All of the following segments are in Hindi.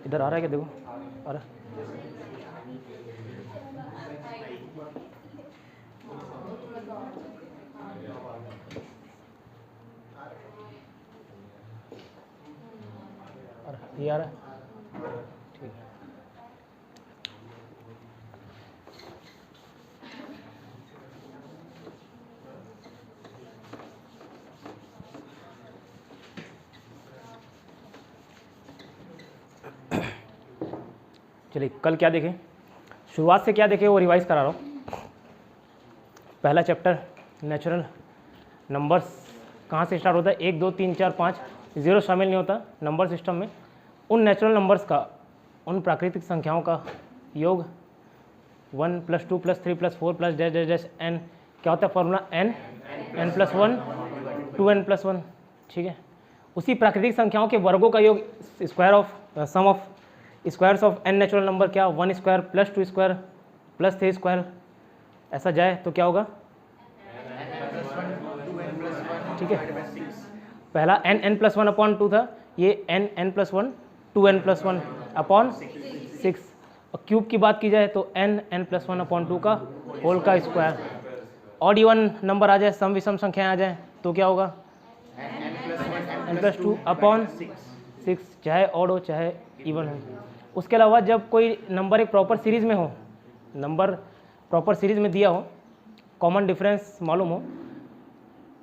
इधर आ रहा है क्या? देखो आ रहा है। ये आ रहा है, ठीक है। चलिए कल क्या देखें, शुरुआत से क्या देखें वो रिवाइज करा रहा हूँ। पहला चैप्टर नेचुरल नंबर्स कहाँ से स्टार्ट होता है, 1 2 3 4 5, जीरो शामिल नहीं होता नंबर सिस्टम में। उन नेचुरल नंबर्स का, उन प्राकृतिक संख्याओं का योग 1 + 2 + 3 + 4 + डैश डैश डैश n क्या होता है फॉर्मूला, n n+1 2n+1, ठीक है। उसी प्राकृतिक संख्याओं के वर्गों का योग square of sum of squares of n natural number, क्या 1 स्क्वायर + 2 स्क्वायर + 3 स्क्वायर, ऐसा जाए तो क्या होगा, ठीक है। पहला n+1/2 था, ये n+1 2n+1 अपॉन 6। और क्यूब की बात की जाए तो n+1/2 का होल का स्क्वायर। ऑड इवन नंबर आ जाए, सम विषम संख्याएं आ जाए तो क्या होगा, n+2/6, चाहे ऑड हो चाहे इवन हो। उसके अलावा जब कोई नंबर एक प्रॉपर सीरीज में हो, नंबर प्रॉपर सीरीज में दिया हो, कॉमन डिफरेंस मालूम हो,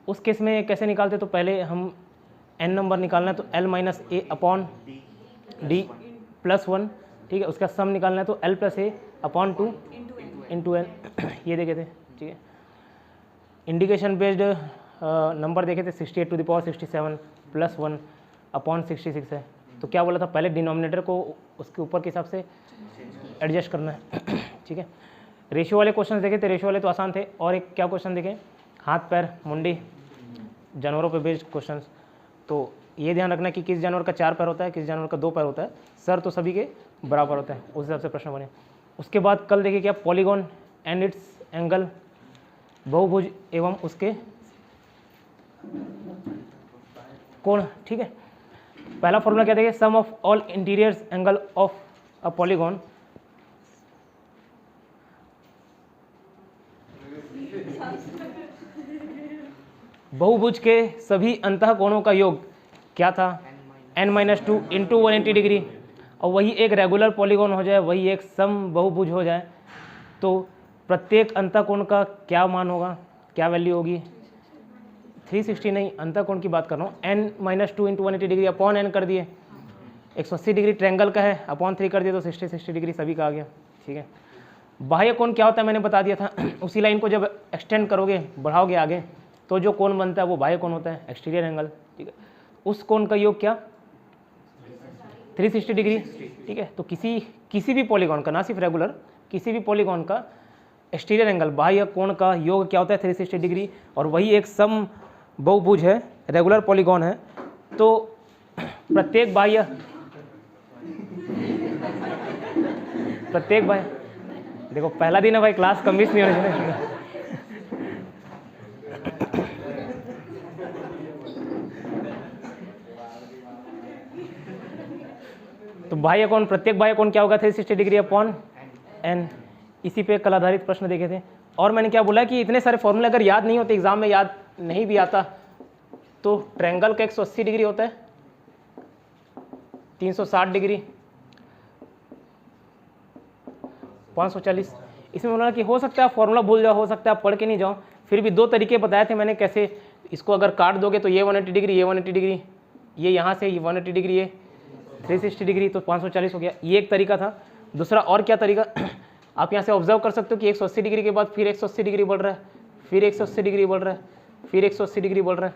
उस केस में कैसे निकालते, तो पहले हम n नंबर निकालना है तो l - a/d + 1, ठीक है। उसका सम निकालना है तो l + a/2 × n, ये देखे थे, ठीक है। इंडिकेशन बेस्ड नंबर देखे थे, 68⁻67 + 1/66 है। तो क्या बोला था, पहले डिनोमिनेटर को उसके ऊपर के हिसाब से एडजस्ट करना है, ठीक है। रेशियो वाले क्वेश्चन देखे थे, रेशियो वाले तो आसान थे। और एक क्या क्वेश्चन देखे, हाथ पैर मुंडी जानवरों पे बेस्ड क्वेश्चंस। तो ये ध्यान रखना कि किस जानवर का 4 पैर होता है, किस जानवर का 2 पैर होता है, सर तो सभी के बराबर होता है, उस हिसाब से प्रश्न बने। उसके बाद कल देखिए क्या, पॉलीगॉन एंड इट्स एंगल, बहुभुज एवं उसके कोण, ठीक है। पहला फॉर्मूला क्या देखिए, sum of all interiors angle of a polygon, बहुभुज के सभी अंतः कोणों का योग क्या था, n-2 × 180 डिग्री। और वही एक रेगुलर पॉलीगॉन हो जाए, वही एक सम बहुभुज हो जाए, तो प्रत्येक अंतः कोण का क्या मान होगा, क्या वैल्यू होगी, 360 नहीं, अंतः कोण की बात कर रहा हूँ। n-2 × 180 डिग्री अपॉन n कर दिए, 180 डिग्री ट्रायंगल का है, अपॉन 3 कर दिए तो 60 डिग्री सभी का आ गया, ठीक है। बाह्य कोण क्या होता है मैंने बता दिया था, उसी लाइन को जब एक्सटेंड करोगे, बढ़ाओगे आगे, तो जो कोण बनता है वो बाह्य कोण होता है, एक्सटीरियर एंगल, ठीक है। उस कोण का योग क्या, 360 डिग्री, ठीक है। तो किसी भी पॉलीगॉन का, ना सिर्फ रेगुलर, किसी भी पॉलीगॉन का एक्सटीरियर एंगल, बाह्य कोण का योग क्या होता है, 360 डिग्री। और वही एक सम बहुभुज है, रेगुलर पॉलीगॉन है, तो प्रत्येक बाह्य देखो पहला दिन है भाई, क्लास कम मिस नहीं होनी चाहिए। तो बाह्य कोण, प्रत्येक बाह्य कोण क्या होगा, 360 डिग्री अपॉन n। इसी पे कल आधारित प्रश्न देखे थे। और मैंने क्या बोला कि इतने सारे फॉर्मूले अगर याद नहीं होते, एग्जाम में याद नहीं भी आता, तो ट्रायंगल का 180 डिग्री होता है, 360 डिग्री, 540। इसमें बोला कि हो सकता है फॉर्मूला भूल जाओ, हो सकता है आप पढ़ के नहीं जाओ, फिर भी 2 तरीके बताए थे मैंने कैसे इसको अगर काट दोगे तो ये 180 डिग्री, ये 180 डिग्री, ये यहाँ से ये 180 डिग्री, ये 360 डिग्री, तो 540 हो गया। ये एक तरीका था। दूसरा और क्या तरीका, आप यहाँ से ऑब्जर्व कर सकते हो कि 180 डिग्री के बाद फिर 180 डिग्री बढ़ रहा है, फिर 180 डिग्री बढ़ रहा है, फिर 180 डिग्री बढ़ रहा है,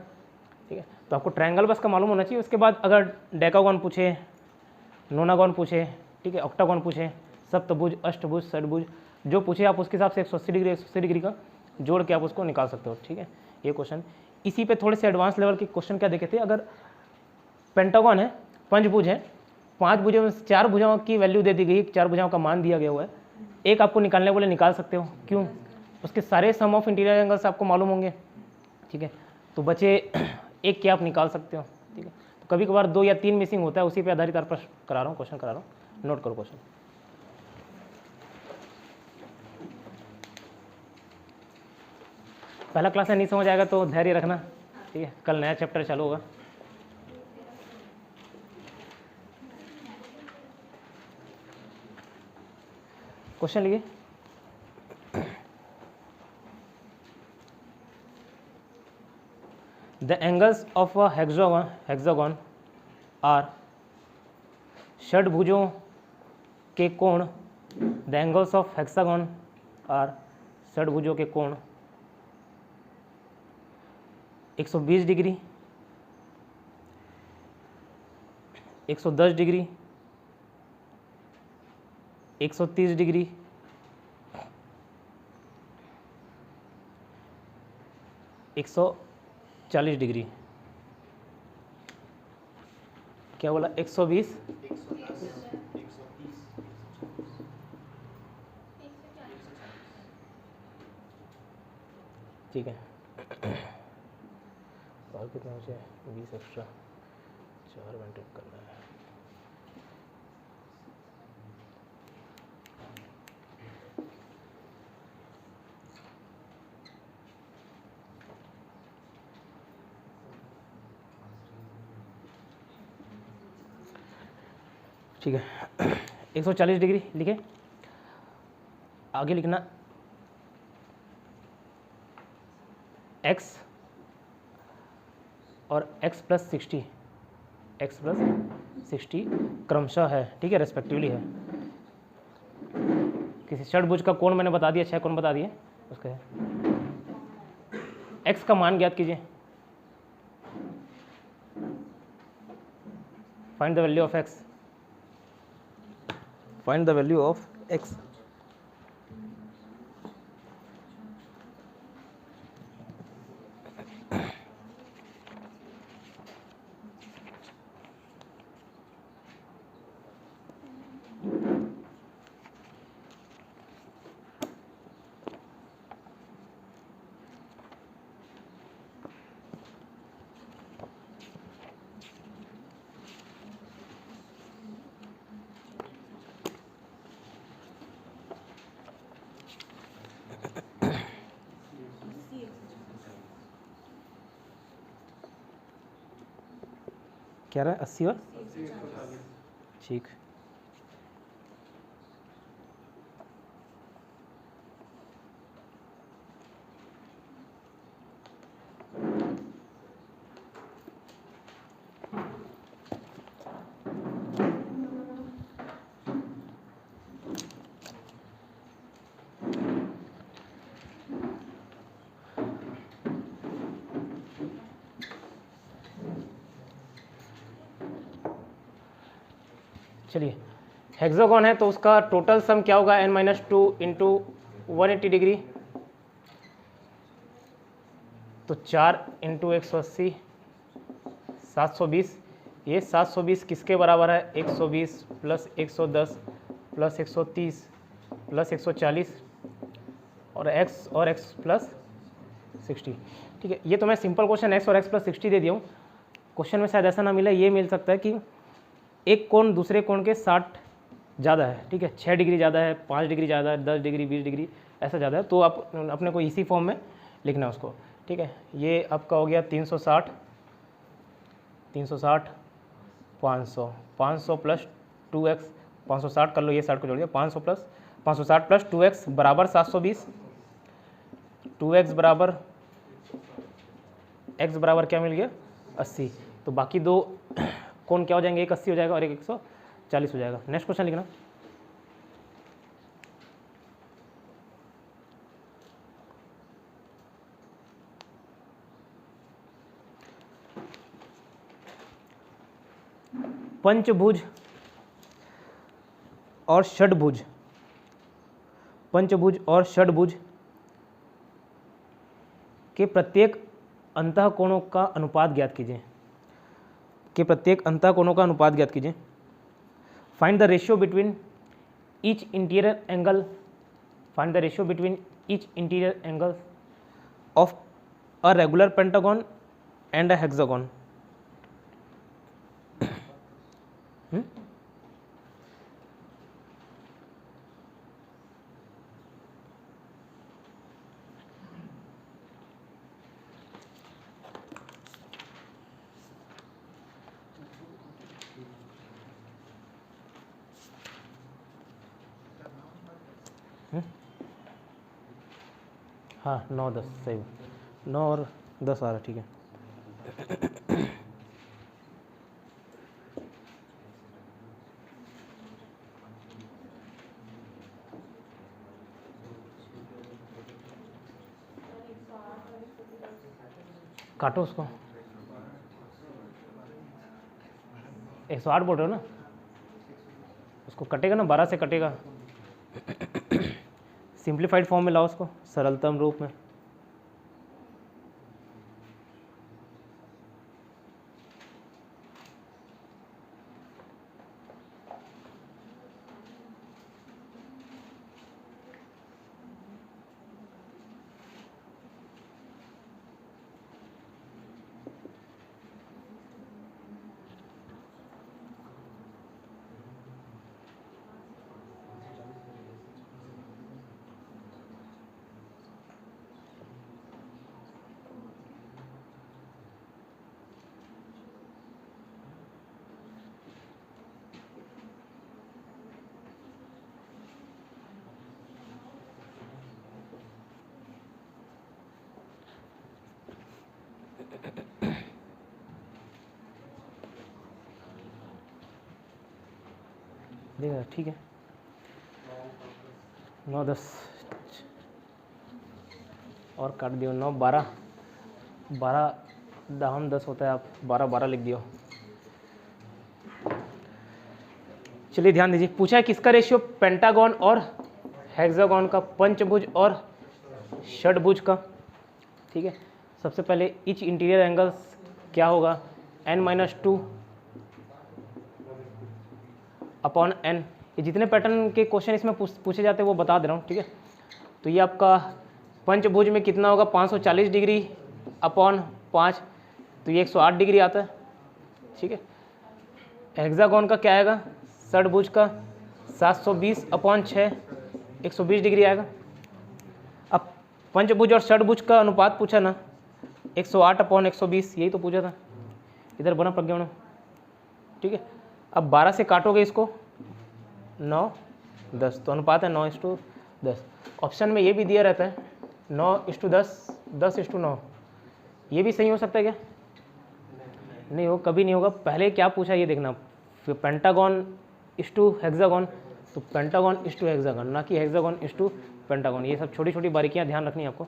ठीक है। तो आपको ट्रायंगल बस का मालूम होना चाहिए। उसके बाद अगर डेकागॉन पूछे, नोनागॉन पूछे, ठीक है, ऑक्टागॉन पूछे, सप्तभुज, अष्टभुज, षटभुज, जो पूछे आप उसके हिसाब से 180 डिग्री का जोड़ के आप उसको निकाल सकते हो, ठीक है। ये क्वेश्चन इसी पे थोड़े से एडवांस लेवल के क्वेश्चन क्या देखे थे, अगर पेंटागॉन है, पंचभुज है, 5 भुजों में 4 भुजाओं की वैल्यू दे दी गई, 4 भुजाओं का मान दिया गया हुआ है, एक आपको निकालने बोले निकाल सकते हो। क्यों, उसके सारे सम ऑफ इंटीरियर एंगल्स आपको मालूम होंगे, ठीक है। तो बचे एक के आप निकाल सकते हो, ठीक है। तो कभी कभार 2 या 3 मिसिंग होता है, उसी पे आधारित आप प्रश्न करा रहा हूँ, क्वेश्चन करा रहा हूँ, नोट करो क्वेश्चन। पहला क्लास है, नहीं समझ आएगा तो धैर्य रखना, ठीक है। कल नया चैप्टर चालू होगा। क्वेश्चन लिखिए। The angles of a hexagon are षडभुजों के कोण। The angles of hexagon are षडभुजों के कोण 120 डिग्री, 110 डिग्री, 130 डिग्री, 140 डिग्री। क्या बोला? 120, ठीक है। और कितना मुझे 20 एक्स्ट्रा 4 घंटे करना है। ठीक है, 140 डिग्री लिखे। आगे लिखना x और x प्लस 60, x प्लस 60 क्रमशः है, ठीक है, रेस्पेक्टिवली है। किसी षडभुज का कोण मैंने बता दिया, 6 कोण बता दिए उसका है। x का मान ज्ञात कीजिए, find the value of x, find the value of x। क्या रहा है? 80 और ठीक। चलिए, हेक्सागोन है तो उसका टोटल सम क्या होगा? n-2 इंटू 180 डिग्री, तो 4 इंटू 180 720। ये 720 किसके बराबर है? 120 प्लस 110 प्लस 130 प्लस 140 और x प्लस 60, ठीक है। ये तो मैं सिंपल क्वेश्चन x और x प्लस 60 दे दिया हूँ। क्वेश्चन में शायद ऐसा ना मिले, ये मिल सकता है कि एक कोण दूसरे कोण के 60 ज़्यादा है, ठीक है, 6 डिग्री ज़्यादा है, 5 डिग्री ज़्यादा है, 10 डिग्री 20 डिग्री ऐसा ज़्यादा है, तो आप अपने को इसी फॉर्म में लिखना है उसको, ठीक है। ये आपका हो गया 360 500 प्लस 2x, 560 कर लो, ये 60 को जोड़ दिया, 560 प्लस 2x बराबर 720, 2x बराबर x बराबर क्या मिल गया? 80। तो बाकी दो कोण क्या हो जाएंगे? एक 80 हो जाएगा और एक 140 हो जाएगा। नेक्स्ट क्वेश्चन लिखना। पंचभुज और षडभुज, पंचभुज और षडभुज के प्रत्येक अंतःकोणों का अनुपात ज्ञात कीजिए, के प्रत्येक अंतःकोणों का अनुपात ज्ञात कीजिए। Find the ratio between each interior angle, find the ratio between each interior angles of a regular pentagon and a hexagon. हाँ 9 10 सही, 9 और 10 आ रहा, ठीक है। काटो उसको, 108 बोल रहे हो ना, उसको कटेगा ना, 12 से कटेगा। सिंप्लीफाइड फॉर्म में लाओ उसको, सरलतम रूप में। देगा, ठीक है। 9 10 और काट दियो, 9 12 12 दाहम 10 होता है, आप 12 12 लिख दियो। चलिए ध्यान दीजिए, पूछा है किसका रेशियो पेंटागन और हेक्सागन का, पंचभुज और षटभुज का, ठीक है। सबसे पहले इच इंटीरियर एंगल्स क्या होगा, n-2 अपॉन n। ये जितने पैटर्न के क्वेश्चन इसमें पूछे जाते हैं वो बता दे रहा हूँ, ठीक है। तो ये आपका पंचभुज में कितना होगा, 540 डिग्री अपॉन 5, तो ये 108 डिग्री आता है, ठीक है। हेक्सागन का क्या आएगा, षटभुज का 720 अपॉन 6, 120 डिग्री आएगा। अब पंचभुज और षटभुज का अनुपात पूछा ना, 108 अपॉन 120, यही तो पूछा था, इधर बना प्रज्ञापन, ठीक है। अब 12 से काटोगे इसको, 9 10, तो अनुपात है 9:10। ऑप्शन में ये भी दिया रहता है 9:10, 10:9, ये भी सही हो सकता है क्या, नहीं हो, कभी नहीं होगा। पहले क्या पूछा ये देखना, फिर पेंटागन इस्टू हेक्सागन, तो पेंटागन इस्टू हेक्सागन, ना कि हेक्सागन इस्टू पेंटागन। ये सब छोटी छोटी बारीकियां ध्यान रखनी है आपको।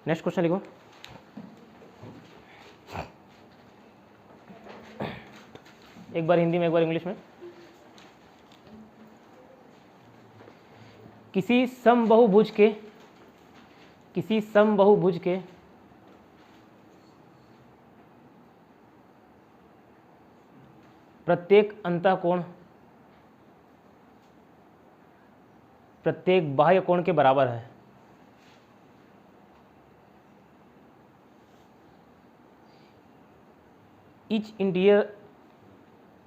नेक्स्ट क्वेश्चन लिखो, एक बार हिंदी में एक बार इंग्लिश में। किसी समबाहुभुज के प्रत्येक अंतःकोण प्रत्येक बाह्य कोण के बराबर है। Each interior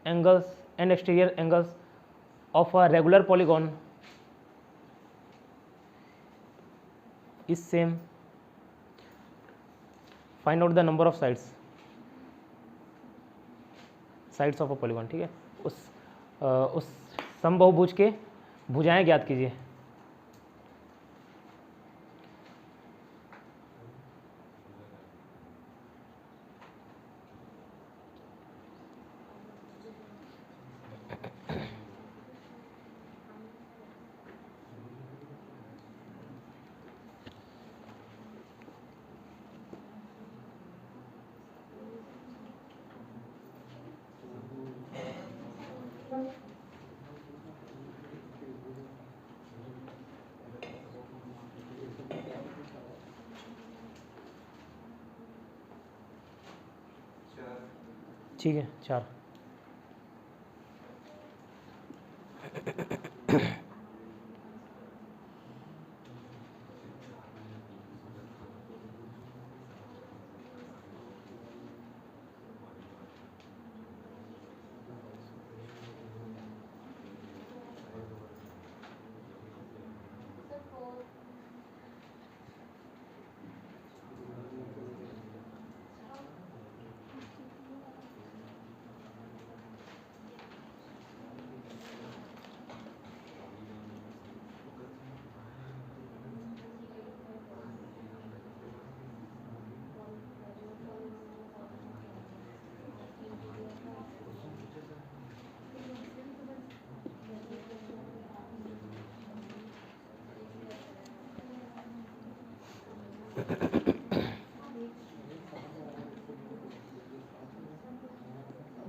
angles and exterior angles of a regular polygon is same. Find out the number of sides of a polygon, ठीक है। उस समबाहुभुज के भुजाएं ज्ञात कीजिए। ठीक है, 4।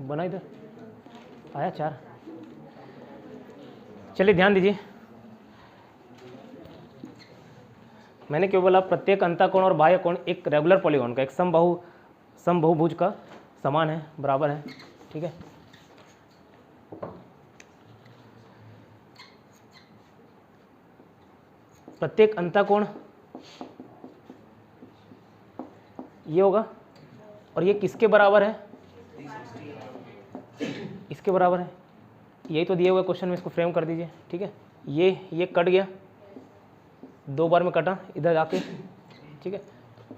बना इधर आया 4। चलिए ध्यान दीजिए, मैंने क्यों बोला प्रत्येक अंतःकोण और बाह्य कोण एक रेगुलर पॉलीगॉन का, एक समबाहुभुज का समान है, बराबर है। ठीक है, प्रत्येक अंतःकोण ये होगा और ये किसके बराबर है? इसके बराबर है। यही तो दिए हुए क्वेश्चन में, इसको फ्रेम कर दीजिए। ठीक है, ये कट गया, 2 बार में कटा इधर आके। ठीक है,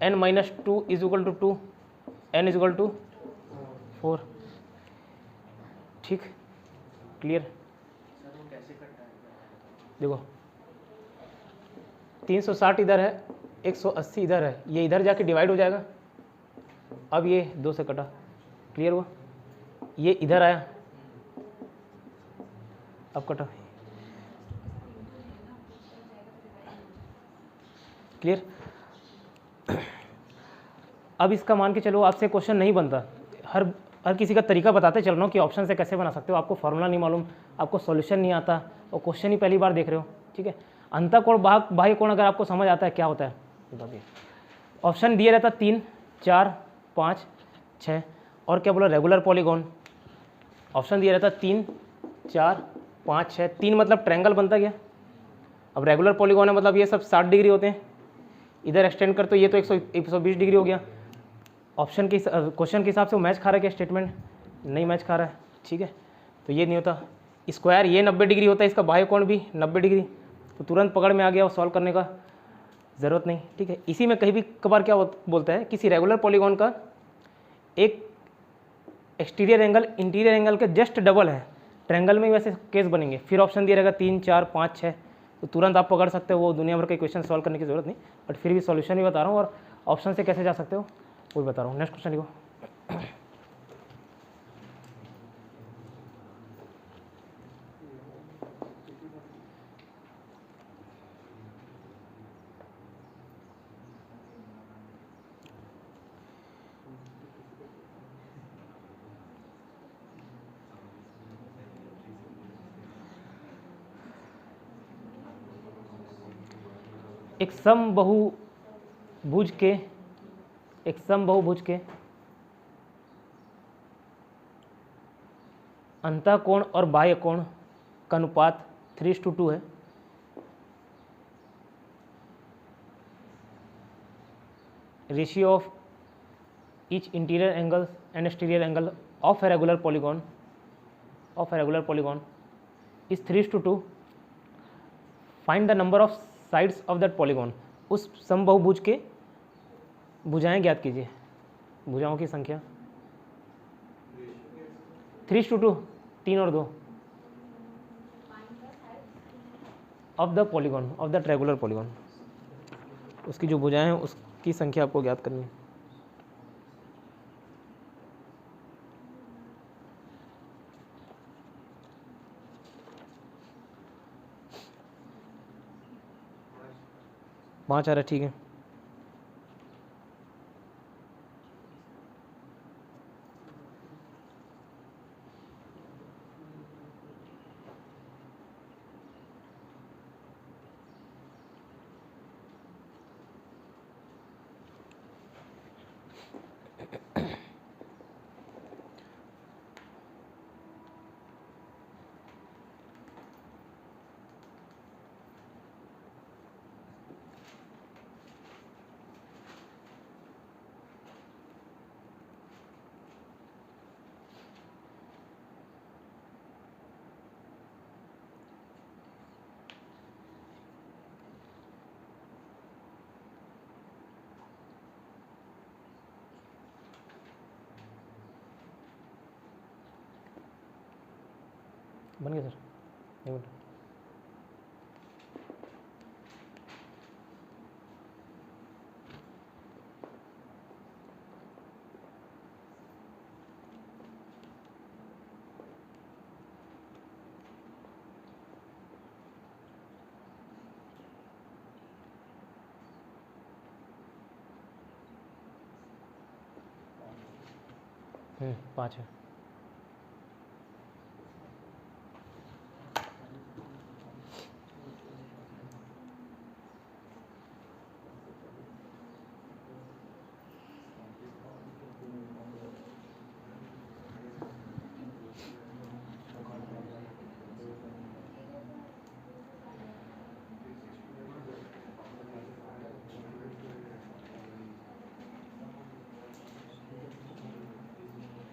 n-2 is equal to 2, n is equal to 4। ठीक, क्लियर? देखो 360 इधर है, 180 इधर है, ये इधर जाके डिवाइड हो जाएगा। अब ये 2 से कटा, क्लियर हुआ? ये इधर आया, अब कटा, क्लियर? अब इसका मान के चलो, आपसे क्वेश्चन नहीं बनता, हर किसी का तरीका बताते चल रहा हूँ कि ऑप्शन से कैसे बना सकते हो। आपको फॉर्मूला नहीं मालूम, आपको सॉल्यूशन नहीं आता और क्वेश्चन ही पहली बार देख रहे हो। ठीक है, अंतःकोण बाह्य कोण अगर आपको समझ आता है क्या होता है बताइए। ऑप्शन दिया रहता 3, 4, 5, 6 और क्या बोला, रेगुलर पॉलीगॉन। ऑप्शन दिया रहता 3, 4, 5, 6, 3 मतलब ट्रायंगल बनता गया। अब रेगुलर पॉलीगॉन है मतलब ये सब 60 डिग्री होते हैं, इधर एक्सटेंड कर तो ये तो 120 डिग्री हो गया। ऑप्शन के क्वेश्चन के हिसाब से वो मैच खा रहा है क्या स्टेटमेंट? नहीं मैच खा रहा है। ठीक है, तो ये नहीं होता। स्क्वायर ये 90 डिग्री होता है, इसका बाह्य कोण भी 90 डिग्री, तो तुरंत पकड़ में आ गया और सॉल्व करने का ज़रूरत नहीं। ठीक है, इसी में कहीं भी कभार क्या बोलता है, किसी रेगुलर पॉलीगॉन का एक एक्सटीरियर एंगल इंटीरियर एंगल के जस्ट डबल है, ट्रायंगल में वैसे केस बनेंगे। फिर ऑप्शन दिया रहेगा 3, 4, 5, 6, तो तुरंत आप पकड़ सकते हो, वो दुनिया भर के क्वेश्चन सॉल्व करने की जरूरत नहीं। बट फिर भी सॉल्यूशन भी बता रहा हूँ और ऑप्शन से कैसे जा सकते हो वो भी बता रहा हूँ। नेक्स्ट क्वेश्चन लिखो। एक समबाहुभुज के अंतःकोण और बाह्य कोण का अनुपात 3:2 है। Ratio of each interior angle and exterior angle of a regular polygon is 3:2। Find the number of sides of that polygon. उस समबाहुभुज के भुजाएं ज्ञात कीजिए, भुजाओं की संख्या। 3:2, 3 और 2 of the polygon, of that regular polygon, उसकी जो भुजाएं हैं उसकी संख्या आपको ज्ञात करनी है। पाँच आ रहा है, ठीक है। बन गया सर, एक मिनट। 5 है।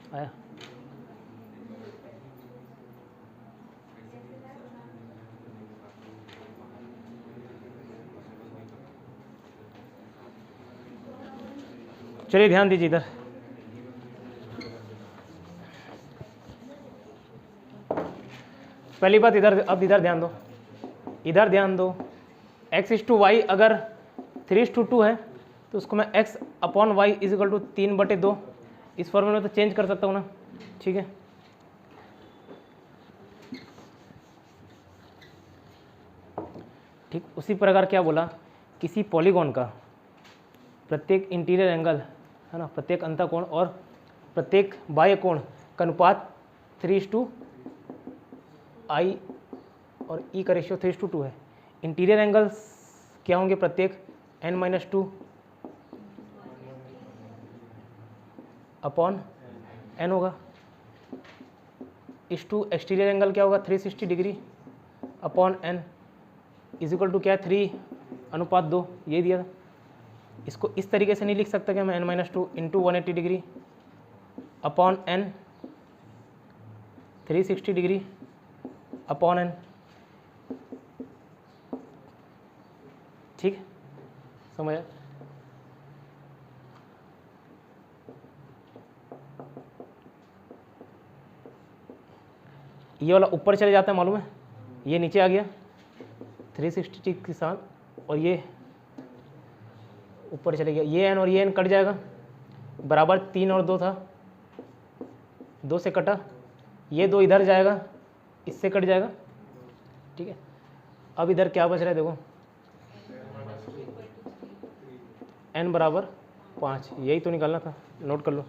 आया। चलिए ध्यान दीजिए इधर। पहली बात इधर, अब इधर ध्यान दो, इधर ध्यान दो। x/y अगर 3:2 है तो उसको मैं x/y = 3/2 इस फॉर्मूले में तो चेंज कर सकता हूँ ना, ठीक है। ठीक, उसी प्रकार क्या बोला, किसी पॉलीगॉन का प्रत्येक इंटीरियर एंगल है ना, प्रत्येक अंतःकोण और प्रत्येक बाह्य कोण का अनुपात 3:i और ई का रेशियो 3:2 है। इंटीरियर एंगल्स क्या होंगे, प्रत्येक n-2 अपॉन n होगा। इस टू एक्सटीरियर एंगल क्या होगा, 360 डिग्री अपॉन n = क्या है, 3:2, ये दिया था। इसको इस तरीके से नहीं लिख सकता क्या मैं, n-2 × 180 degree upon n 360 degree upon n, ठीक, समझ। ये वाला ऊपर चले जाता है मालूम है, ये नीचे आ गया 360 के साथ, और ये ऊपर चले गया, ये n और ये n कट जाएगा, बराबर 3 और 2 था, 2 से कटा, ये 2 इधर जाएगा, इससे कट जाएगा, ठीक है। अब इधर क्या बच रहा है देखो, n = 5, यही तो निकालना था, नोट कर लो।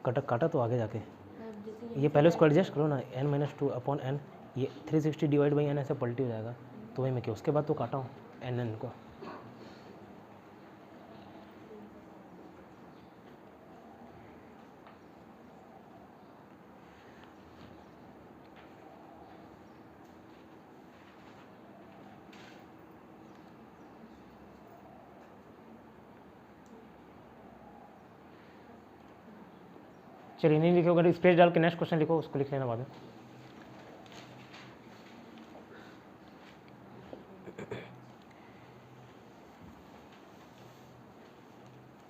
कटा काटा तो आगे जाके, ये पहले उसको एडजस्ट करो ना, n-2 अपॉन n, ये 360 / n ऐसे पलटी हो जाएगा, तो वही मैं क्या, उसके बाद तो काटा हूँ n को। चलिए नहीं लिखो, अगर स्पेस डाल के नेक्स्ट क्वेश्चन लिखो, उसको लिख लेना बाद में।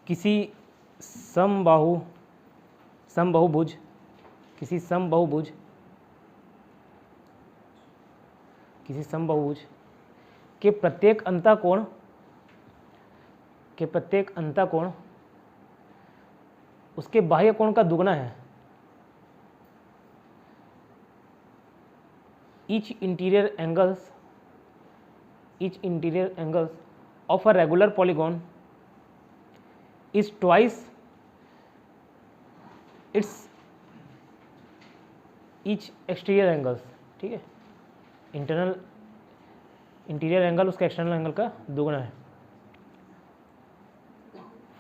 किसी समबाहुभुज के प्रत्येक अंतःकोण उसके बाह्य कोण का दुगना है। each interior angles of a regular polygon is twice its each exterior angles, ठीक है। इंटीरियर एंगल उसका एक्सटर्नल एंगल का दुगना है।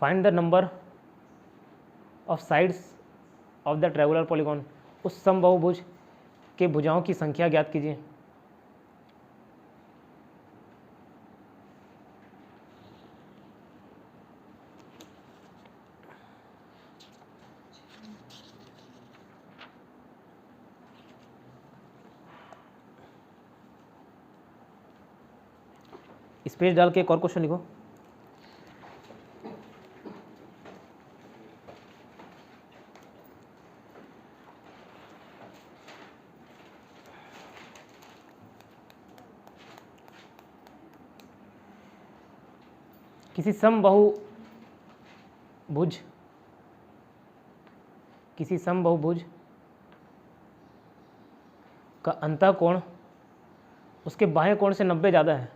Find the number of sides of that regular polygon, उस समबाहुभुज के भुजाओं की संख्या ज्ञात कीजिए। स्पेस डाल के एक और क्वेश्चन लिखो। किसी समबाहुभुज का अंतः कोण उसके बाह्य कोण से 90 ज़्यादा है।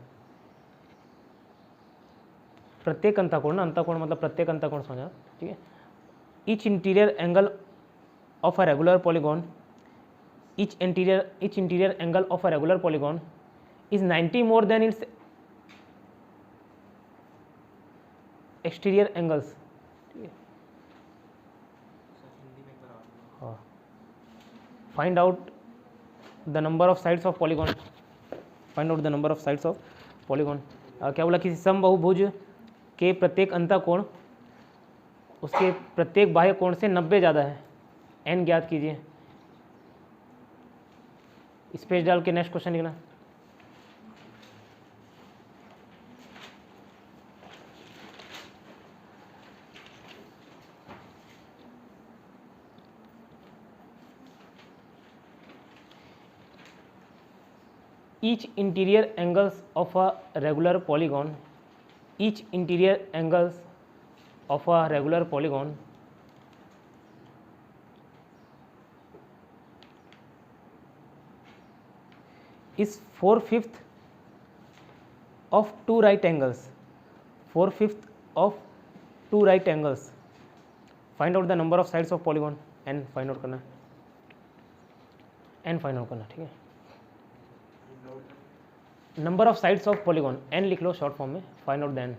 प्रत्येक अंतः कोण ना, अंतः कोण मतलब प्रत्येक अंतः कोण समझा, ठीक है। Each interior angle of a regular polygon each interior angle of a regular polygon is 90 more than its exterior angles। Find out the number of sides of polygon. Find out the number of sides of polygon. क्या बोला, किसी समबाहुभुज के प्रत्येक अंतः कोण उसके प्रत्येक बाह्य कोण से 90 ज़्यादा है। n ज्ञात कीजिए। स्पेस डाल के नेक्स्ट क्वेश्चन लिखना। each interior angles of a regular polygon each interior angles of a regular polygon is 4/5 of two right angles। 4/5 of two right angles। Find out the number of sides of polygon. n find out करना, n फाइंड आउट करना, ठीक है। Number of sides of polygon n लिख लो शॉर्ट फॉर्म में, फाइंड आउट द n,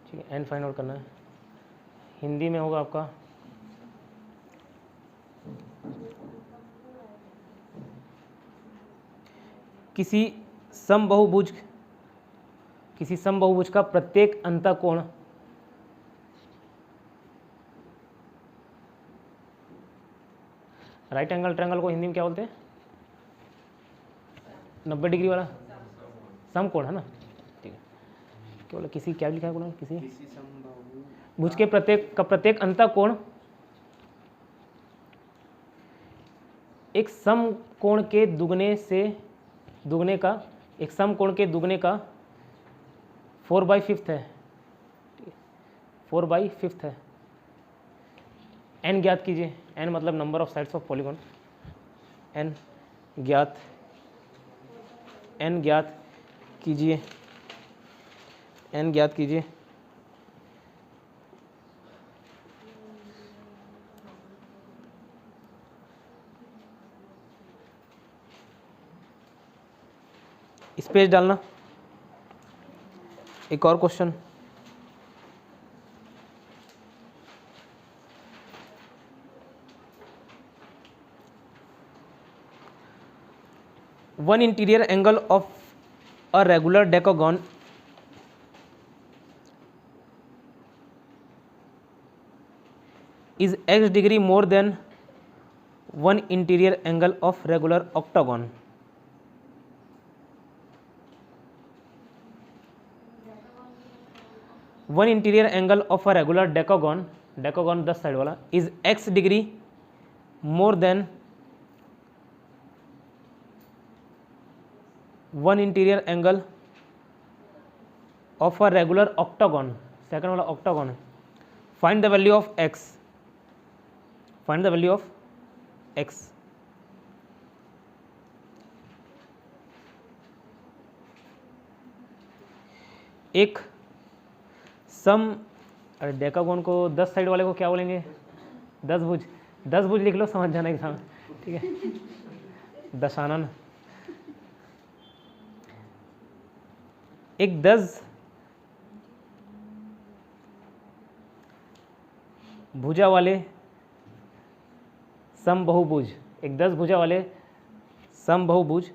ठीक है। n फाइंड आउट करना है, हिंदी में होगा आपका। किसी समबाहुभुज का प्रत्येक अंतः कोण राइट एंगल ट्रायंगल को हिंदी में क्या बोलते हैं? 90 डिग्री वाला समकोण है ना, ठीक है। क्या बोला, किसी क्या लिखा है बोला, किसी भुज के प्रत्येक अंतः कोण एक समकोण के दुगने का एक समकोण के दुगने का 4/5 है, 4/5 है। n ज्ञात कीजिए। n मतलब number of sides of polygon. n ज्ञात कीजिए। n ज्ञात कीजिए। स्पेस डालना। एक और question. One interior angle of a regular decagon is x degree more than one interior angle of regular octagon। One interior angle of a regular decagon 10 side वाला is x degree more than one interior angle of a regular octagon. Second वाला ऑक्टागन है। Find the value of x। Find the value of x। एक डेकागोन को 10 साइड वाले को क्या बोलेंगे? 10 भुज लिख लो, समझ जाना एग्जाम, ठीक है। दशानन। एक 10 भुजा वाले समबाहुभुज, एक 10 भुजा वाले समबाहुभुज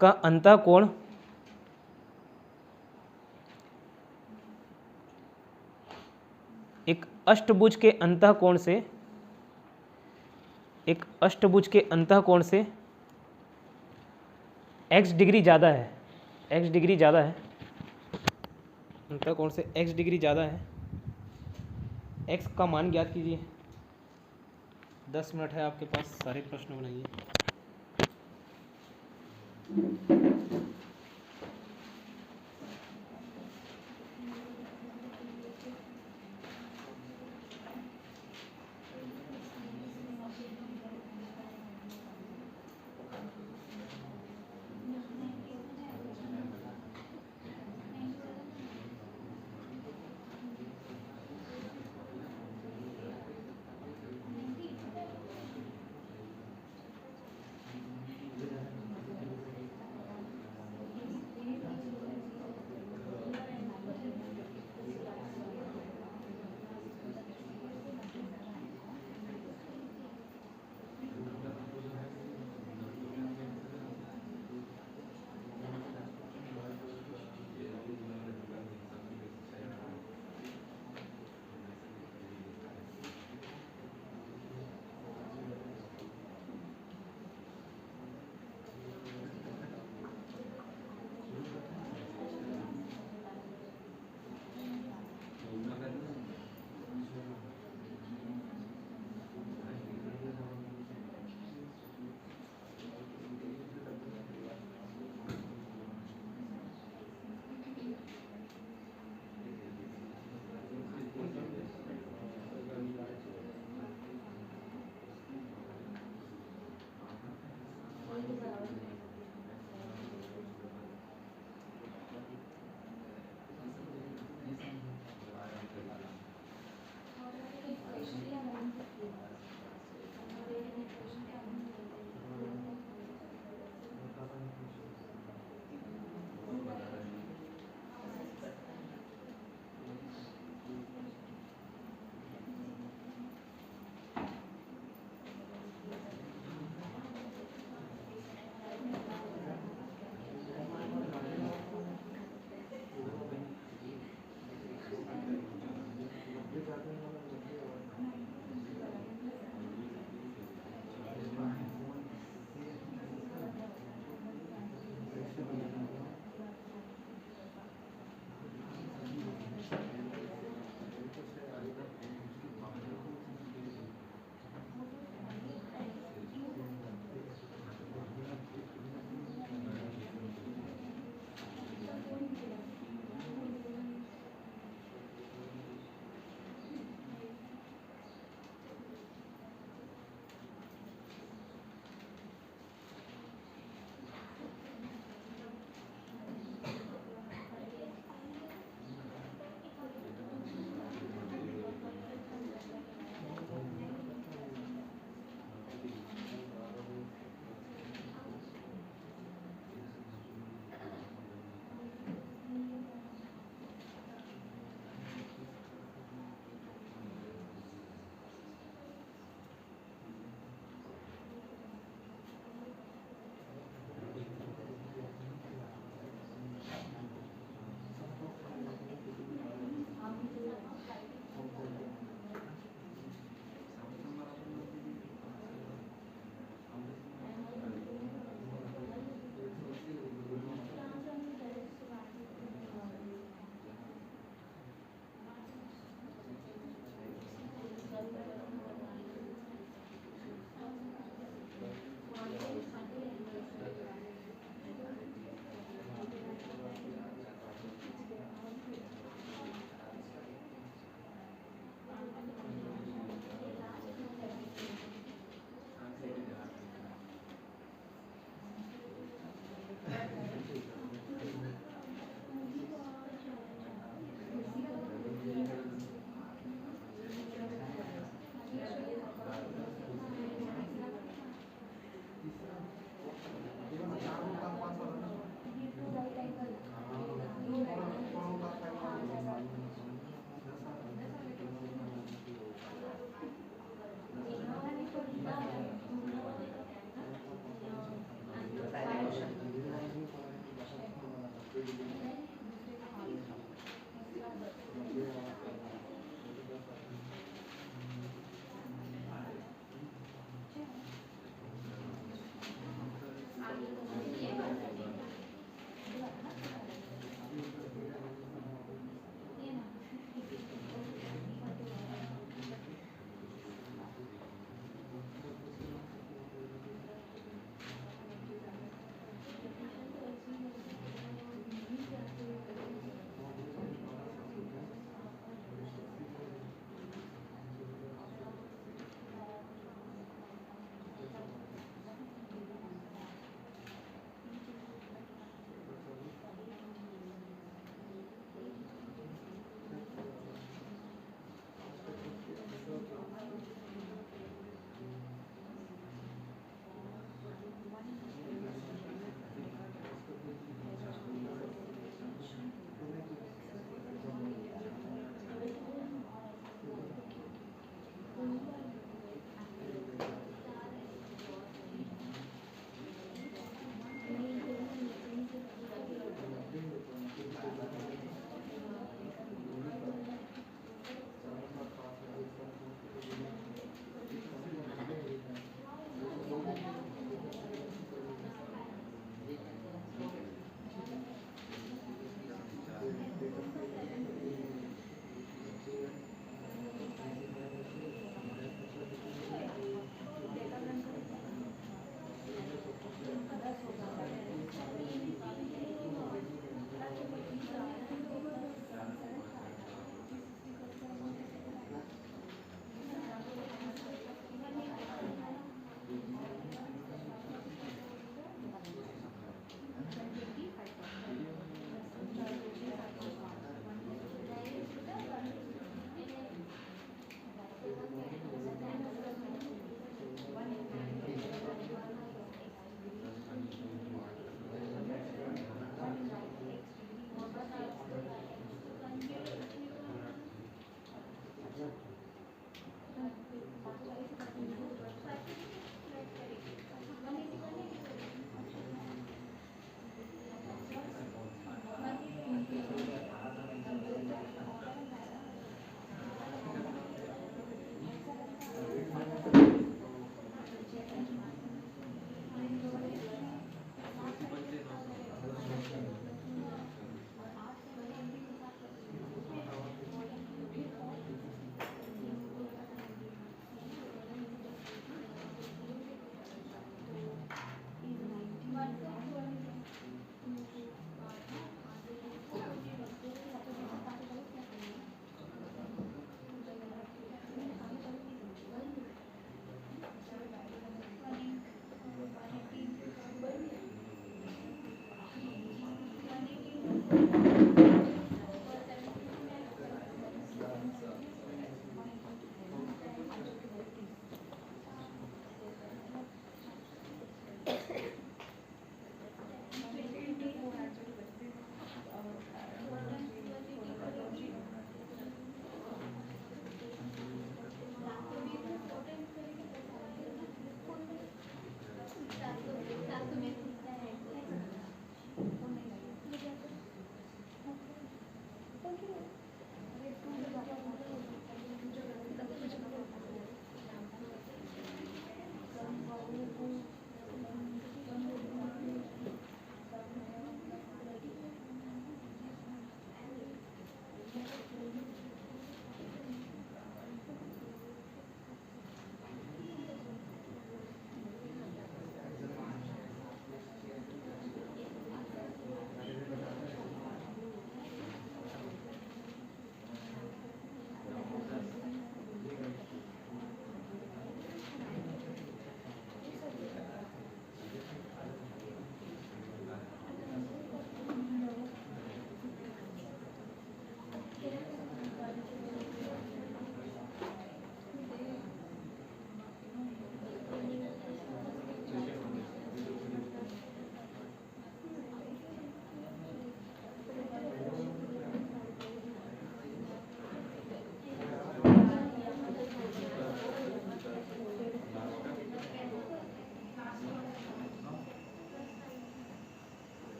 का अंतः कोण एक अष्टभुज के अंतः कोण से x डिग्री ज़्यादा है, x डिग्री ज़्यादा है, अंतर कोण से x डिग्री ज़्यादा है, x का मान ज्ञात कीजिए। 10 मिनट है आपके पास, सारे प्रश्न बनाइए।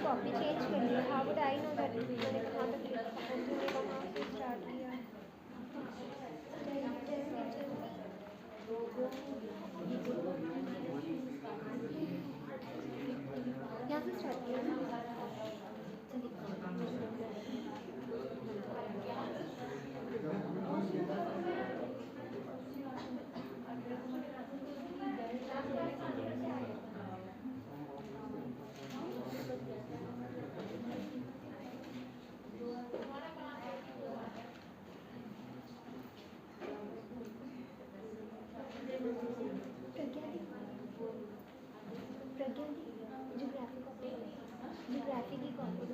कॉपी चेंज कर लिया। How would I know that मैंने कहाँ तक लिखा है, तूने कहाँ से स्टार्ट किया? यहाँ से स्टार्ट किया ना? ज्योग्राफी की कॉपी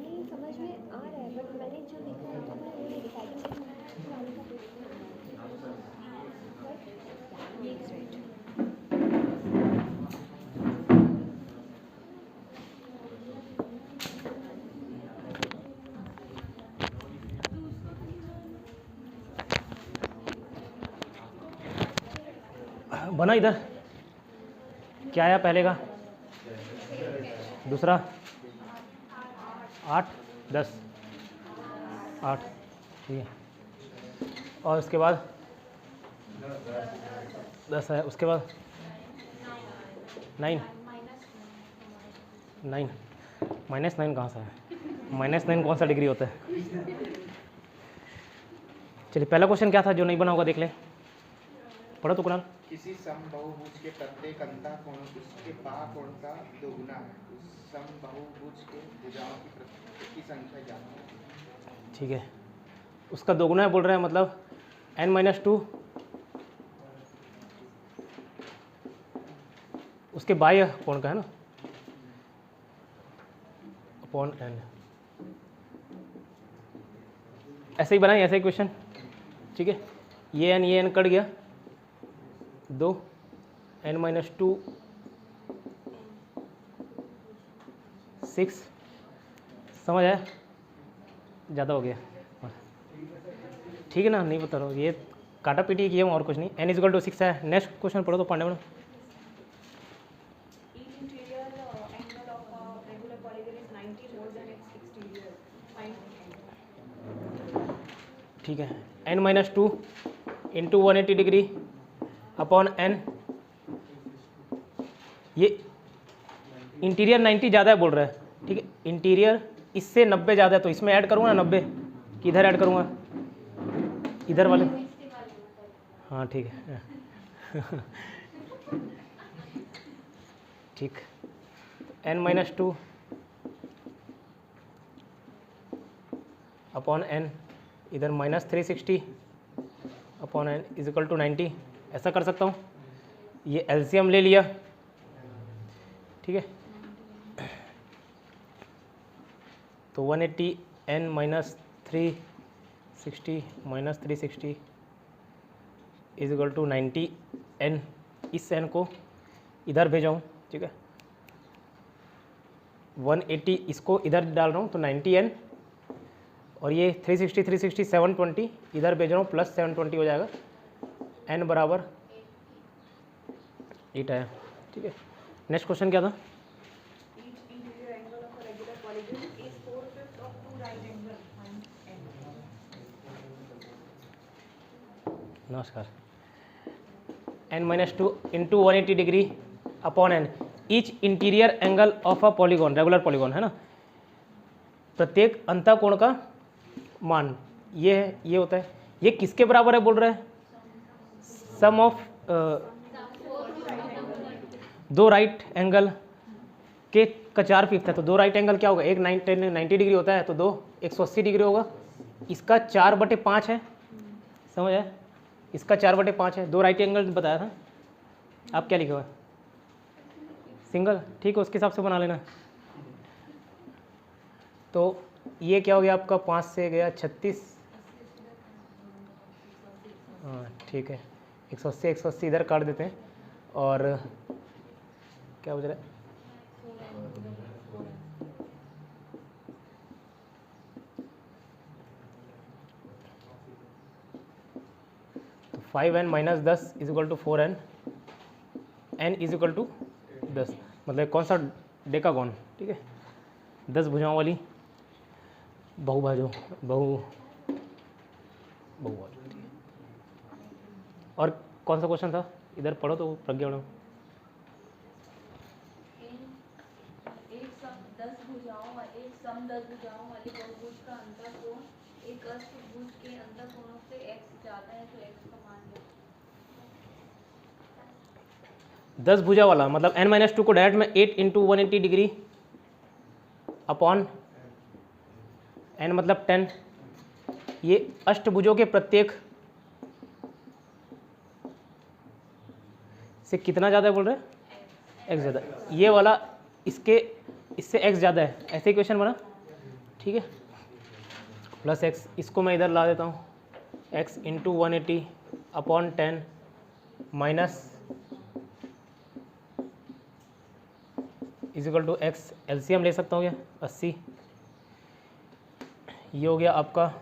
नहीं समझ में आ रहा है, बट मैंने जो लिखा है तो मैं ये डिसाइड बना इधर क्या आया पहले का, दूसरा 8 10 8, ठीक है, और उसके बाद 10 है, उसके बाद 9 9 -9 कहाँ से है? -9 कौन सा डिग्री होता है? चलिए पहला क्वेश्चन क्या था जो नहीं बना होगा देख ले, पढ़ो तो कुरान। किसी समबाहुभुज के प्रत्येक अंतःकोण उसके बाहुकोण का दोगुना है। उस समबाहुभुज के भुजाओं की संख्या ज्ञात है। ठीक है, उसका दोगुना है बोल रहे हैं, मतलब n-2 उसके बाह्य कोण का है ना, अपॉन n। ऐसे ही बनाए, ऐसे ही क्वेश्चन, ठीक है। ये n कट गया, 2 n-2 6, समझ आया? ज़्यादा हो गया, ठीक है ना, नहीं बता रहा हूँ, ये काटा पीटी किया हूँ और कुछ नहीं। n = 6 है। नेक्स्ट क्वेश्चन पढ़ो तो पांडे मैडम। ठीक है, n-2 into 180 degree upon n। ये इंटीरियर 90 ज़्यादा है बोल रहा है, ठीक है, इंटीरियर इससे 90 ज़्यादा है, तो इसमें ऐड करूँगा ना 90, किधर ऐड करूँगा? इधर वाले, हाँ ठीक है ठीक, n-2 अपॉन n, इधर -360 अपॉन n = 90, ऐसा कर सकता हूँ। ये एलसीएम ले लिया, ठीक है। तो 180 n minus 360 minus 360 is equal to 90 n। इस n को इधर भेजाऊँ, ठीक है। 180 इसको इधर डाल रहा हूँ तो 90 n, और ये 360 720 इधर भेज रहा हूँ प्लस 720 हो जाएगा, n बराबर 8 आया, ठीक है। नेक्स्ट क्वेश्चन क्या था? Each interior angle of a regular polygon is 4/5 of 2 right angles minus n. नमस्कार। n minus 2 into 180 degree upon n, each interior angle of a polygon, regular polygon है ना, प्रत्येक अंतःकोण का मान ये है, ये होता है। ये किसके बराबर है बोल रहे हैं? सम ऑफ दो राइट एंगल के का 4/5 है, तो दो राइट एंगल क्या होगा? एक 90 डिग्री होता है तो दो 180 डिग्री होगा। इसका 4/5 है, समझ आया? इसका 4/5 है। दो राइट एंगल बताया था, आप क्या लिखे हुआ? सिंगल, ठीक है, उसके हिसाब से बना लेना। तो ये क्या हो गया आपका? 5 से गया 36, हाँ ठीक है, 180 इधर काट देते हैं, और क्या बच रहा है? तो 5n minus 10 is equal to 4n, n is equal to 10, मतलब कौन सा? डेकागोन, ठीक है, 10 भुजाओं वाली बहुभाजो बहुभाजो, ठीक है। और कौन सा क्वेश्चन था? इधर पढ़ो तो प्रज्ञा मैडम। एक समदस भुजाओं वाली बहुभुज का अंतःकोण एक अष्टभुज के अंतःकोणों से x ज्यादा है, तो x का मान क्या? 10 भुजा वाला मतलब n माइनस 2 को डायरेक्ट में 8 इंटू 180 डिग्री अपॉन n मतलब 10। ये अष्टभुजों के प्रत्येक से कितना ज़्यादा है बोल रहे हैं? x ज़्यादा। ये वाला इससे x ज़्यादा है, ऐसे इक्वेशन बना, ठीक है। प्लस x, इसको मैं इधर ला देता हूँ, x into 180 upon 10 minus is equal to x, LCM ले सकता हूँ क्या? 80, ये हो गया आपका 8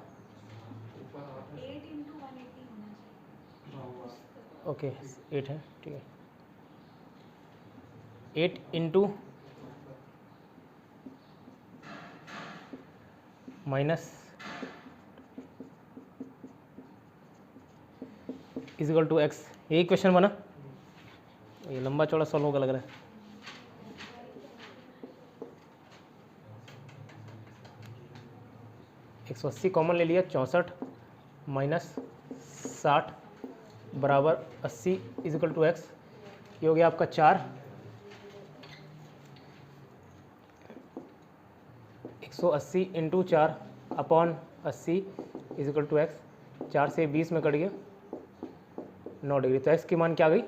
इंटू 180 होना चाहिए। ओके 8 है, ठीक है। 8 into minus is equal to x, यही क्वेश्चन बना। ये लंबा चौड़ा सॉल्व होगा लग रहा है। एक 180 कॉमन ले लिया, 64 माइनस 60 बराबर 80 इजिकल टू x, ये हो गया आपका 4। 180 into 4 upon 80 is equal to x, 4 से 20 में कट गया 9 डिग्री, तो x की मान क्या आ गई?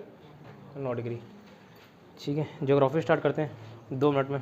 9 डिग्री, ठीक है। ज्योग्राफी स्टार्ट करते हैं 2 मिनट में।